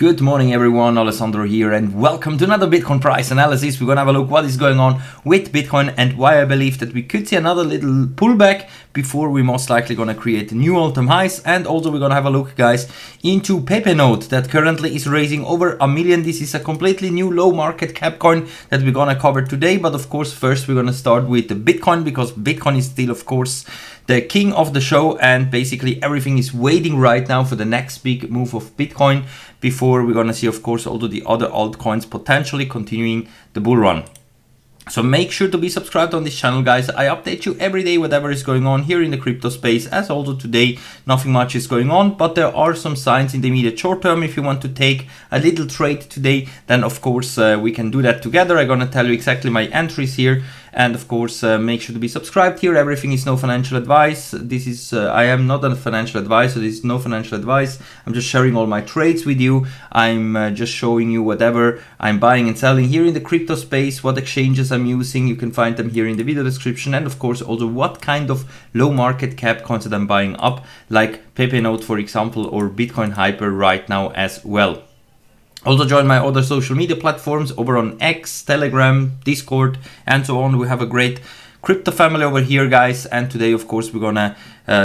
Good morning everyone, Alessandro here and welcome to another Bitcoin price analysis. We're gonna have a look what is going on with Bitcoin and why I believe that we could see another little pullback before we most likely gonna create new all-time highs. And also we're gonna have a look, guys, into Pepe Note that currently is raising over $1 million. This is a completely new low market cap coin that we're gonna cover today. But of course, first we're gonna start with the Bitcoin, because Bitcoin is still, of course, the king of the show, and basically everything is waiting right now for the next big move of Bitcoin before we're gonna see, of course, also the other altcoins potentially continuing the bull run. So make sure to be subscribed on this channel, guys. I update you every day whatever is going on here in the crypto space. As also today, nothing much is going on, but there are some signs in the immediate short term. If you want to take a little trade today, then of course we can do that together. I'm gonna tell you exactly my entries here. And of course, make sure to be subscribed here. Everything is no financial advice. This is, I am not a financial advisor. This is no financial advice. I'm just sharing all my trades with you. I'm just showing you whatever I'm buying and selling here in the crypto space, what exchanges I'm using. You can find them here in the video description. And of course, also what kind of low market cap coins that I'm buying up, like Pepe Note, for example, or Bitcoin Hyper right now as well. Also join my other social media platforms over on X, Telegram, Discord, and so on. We have a great crypto family over here, guys. And today, of course, we're gonna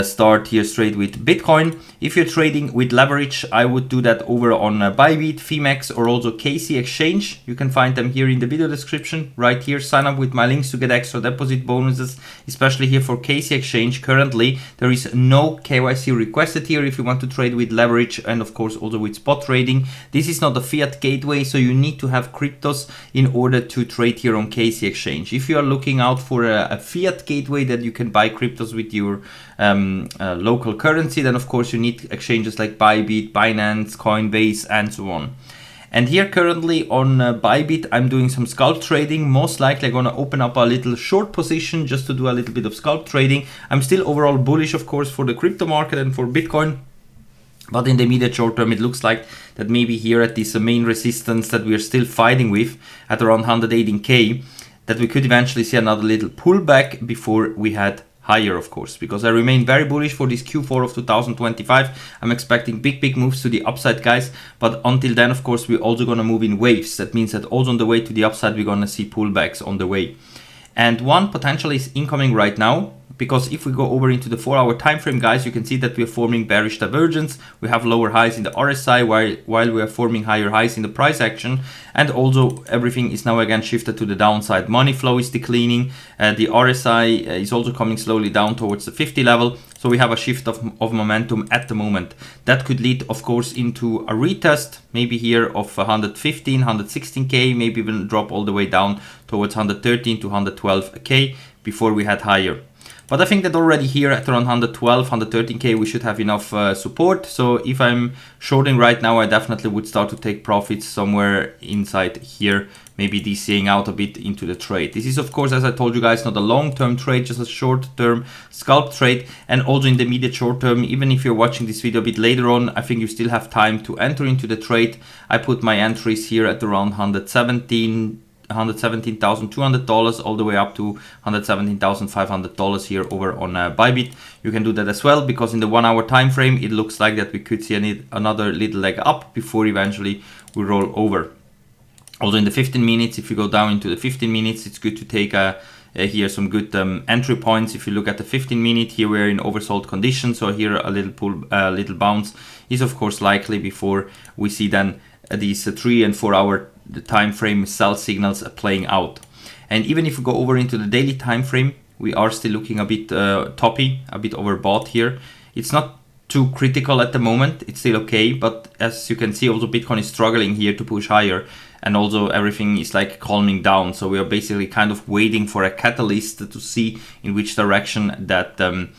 start here straight with Bitcoin. If you're trading with leverage, I would do that over on Bybit, Fimex, or also KC Exchange. You can find them here in the video description right here. Sign up with my links to get extra deposit bonuses, especially here for KC Exchange. Currently, there is no KYC requested here if you want to trade with leverage, and of course also with spot trading. This is not a fiat gateway, so you need to have cryptos in order to trade here on KC Exchange. If you are looking out for a fiat gateway that you can buy cryptos with your local currency, then of course you need exchanges like Bybit, Binance, Coinbase, and so on. And here currently on Bybit, I'm doing some scalp trading. Most likely I'm gonna open up a little short position just to do a little bit of scalp trading. I'm still overall bullish, of course, for the crypto market and for Bitcoin. But in the immediate short term, it looks like that maybe here at this main resistance that we are still fighting with at around 118K, that we could eventually see another little pullback before we head higher, of course, because I remain very bullish for this Q4 of 2025. I'm expecting big moves to the upside, guys. But until then, of course, we're also gonna move in waves. That means that also on the way to the upside, we're gonna see pullbacks on the way. And one potential is incoming right now, because if we go over into the 4-hour time frame, guys, you can see that we are forming bearish divergence. We have lower highs in the RSI while we are forming higher highs in the price action. And also everything is now again shifted to the downside. Money flow is declining. The RSI is also coming slowly down towards the 50 level. So we have a shift of momentum at the moment. That could lead, of course, into a retest, maybe here of 115, 116K, maybe even drop all the way down towards 113 to 112K before we head higher. But I think that already here at around 112, 113K, we should have enough support. So if I'm shorting right now, I definitely would start to take profits somewhere inside here, maybe DCing out a bit into the trade. This is, of course, as I told you guys, not a long-term trade, just a short-term scalp trade. And also in the immediate short term, even if you're watching this video a bit later on, I think you still have time to enter into the trade. I put my entries here at around $117,200 all the way up to $117,500 here over on Bybit. You can do that as well, because in the 1-hour time frame, it looks like that we could see another little leg up before eventually we roll over. Also in the 15 minutes, if you go down into the 15 minutes, it's good to take here some good entry points. If you look at the 15 minute, here we're in oversold condition. So here a little bounce is of course likely before we see then these 3 and 4 hour time frame sell signals playing out. And even if we go over into the daily time frame, we are still looking a bit toppy, a bit overbought here. It's not too critical at the moment, it's still okay, but as you can see, also Bitcoin is struggling here to push higher, and also everything is like calming down. So we are basically kind of waiting for a catalyst to see in which direction that the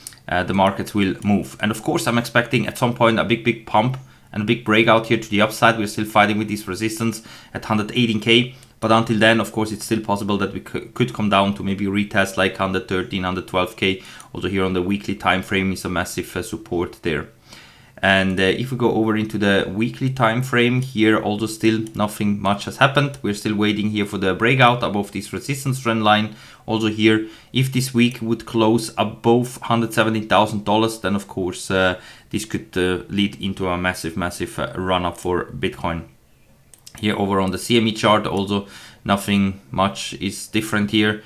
markets will move. And of course, I'm expecting at some point a big pump and a big breakout here to the upside. We're still fighting with this resistance at 118K. But until then, of course, it's still possible that we could come down to maybe retest like 113, 112K. Also here on the weekly time frame is a massive support there. And if we go over into the weekly time frame here, also still nothing much has happened. We're still waiting here for the breakout above this resistance trend line. Also here, if this week would close above $117,000, then of course this could lead into a massive run up for Bitcoin. Here over on the CME chart, also nothing much is different here.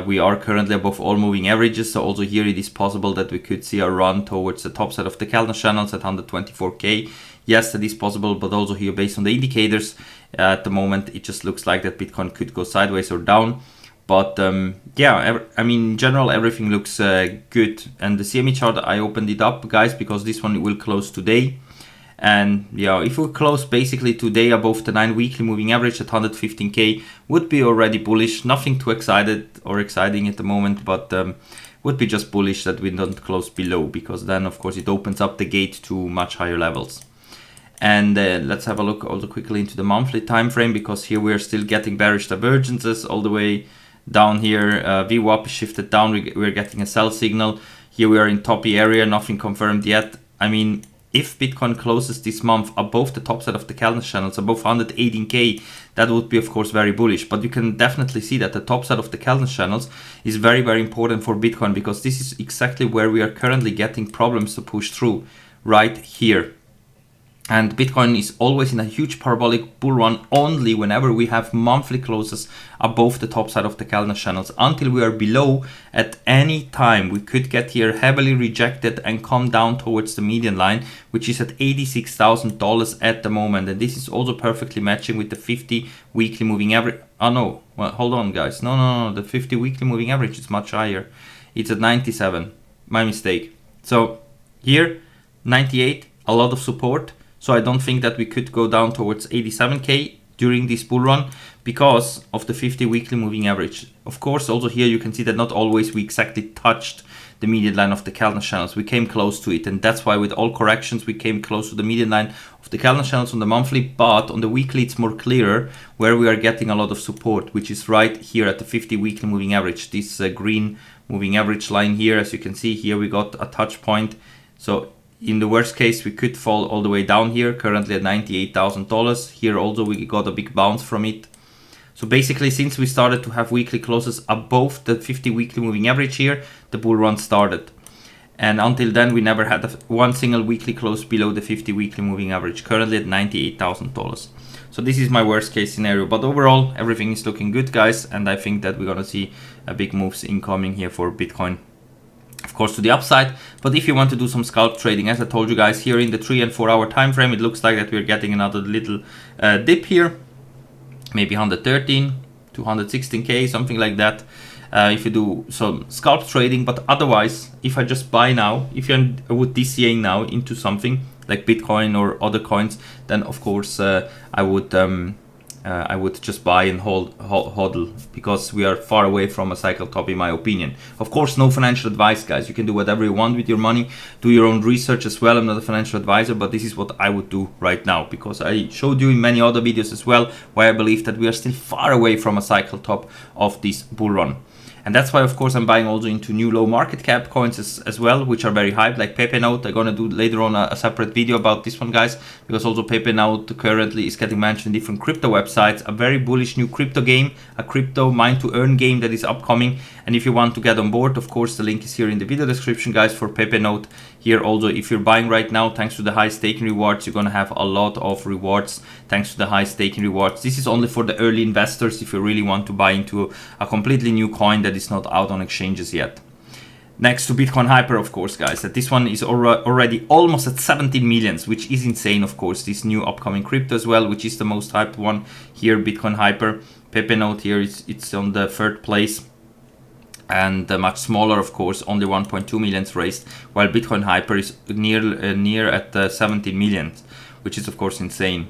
We are currently above all moving averages, so also here it is possible that we could see a run towards the top side of the calendar channels at 124k. Yes, that is possible, but also here based on the indicators, at the moment it just looks like that Bitcoin could go sideways or down. But yeah, I mean, in general, everything looks good. And the CME chart, I opened it up, guys, because this one will close today. And yeah, if we close basically today above the 9 weekly moving average at 115k, would be already bullish. Nothing too excited or exciting at the moment, but would be just bullish that we don't close below, because then of course it opens up the gate to much higher levels. And let's have a look also quickly into the monthly time frame, because here we are still getting bearish divergences all the way down here. VWAP is shifted down. We're getting a sell signal. Here we are in toppy area, nothing confirmed yet. I mean, if Bitcoin closes this month above the top side of the calendar channels, above 118k, that would be of course very bullish. But you can definitely see that the top side of the calendar channels is very important for Bitcoin, because this is exactly where we are currently getting problems to push through, right here. And Bitcoin is always in a huge parabolic bull run only whenever we have monthly closes above the top side of the calendar channels. Until we are below, at any time we could get here heavily rejected and come down towards the median line, which is at $86,000 at the moment. And this is also perfectly matching with the 50 weekly moving average. Oh no, well, hold on guys. No, the 50 weekly moving average is much higher. It's at 97, my mistake. So here, 98, a lot of support. So I don't think that we could go down towards 87k during this bull run because of the 50 weekly moving average. Of course, also here you can see that not always we exactly touched the median line of the calendar channels. We came close to it, and that's why with all corrections we came close to the median line of the calendar channels on the monthly, but on the weekly it's more clearer where we are getting a lot of support, which is right here at the 50 weekly moving average. This green moving average line here, as you can see here, we got a touch point. So in the worst case, we could fall all the way down here, currently at $98,000. Here also we got a big bounce from it. So basically, since we started to have weekly closes above the 50 weekly moving average here, the bull run started. And until then, we never had one single weekly close below the 50 weekly moving average, currently at $98,000. So this is my worst case scenario. But overall, everything is looking good, guys. And I think that we're going to see a big moves incoming here for Bitcoin, of course, to the upside. But if you want to do some scalp trading, as I told you guys, here in the 3 and 4 hour time frame, it looks like that we're getting another little dip here, maybe 113 to 116k, something like that, if you do some scalp trading. But otherwise, if I just buy now, if I would DCA now into something like Bitcoin or other coins, then of course I would just buy and hodl, because we are far away from a cycle top in my opinion. Of course, no financial advice, guys. You can do whatever you want with your money, do your own research as well. I'm not a financial advisor, but this is what I would do right now, because I showed you in many other videos as well why I believe that we are still far away from a cycle top of this bull run. And that's why, of course, I'm buying also into new low market cap coins as well, which are very hyped, like Pepe Note. I'm going to do later on a separate video about this one, guys, because also Pepe Note currently is getting mentioned in different crypto websites. A very bullish new crypto game, a crypto mine to earn game that is upcoming. And if you want to get on board, of course, the link is here in the video description, guys, for Pepe Note. Here also, if you're buying right now, thanks to the high staking rewards, you're going to have a lot of rewards thanks to the high staking rewards. This is only for the early investors if you really want to buy into a completely new coin that is not out on exchanges yet. Next to Bitcoin Hyper, of course, guys, that this one is already almost at 17 millions, which is insane, of course. This new upcoming crypto as well, which is the most hyped one here, Bitcoin Hyper. Pepe Note here, it's on the 3rd place. And much smaller, of course, only 1.2 millions raised, while Bitcoin Hyper is near at 17 millions, which is, of course, insane.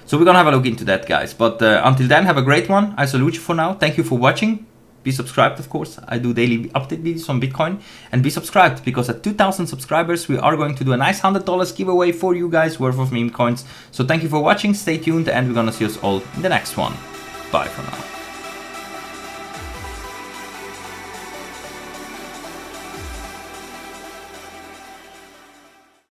So we're gonna have a look into that, guys. But until then, have a great one. I salute you for now. Thank you for watching. Be subscribed, of course. I do daily update videos on Bitcoin. And be subscribed, because at 2,000 subscribers, we are going to do a nice $100 giveaway for you guys worth of meme coins. So thank you for watching. Stay tuned, and we're gonna see us all in the next one. Bye for now.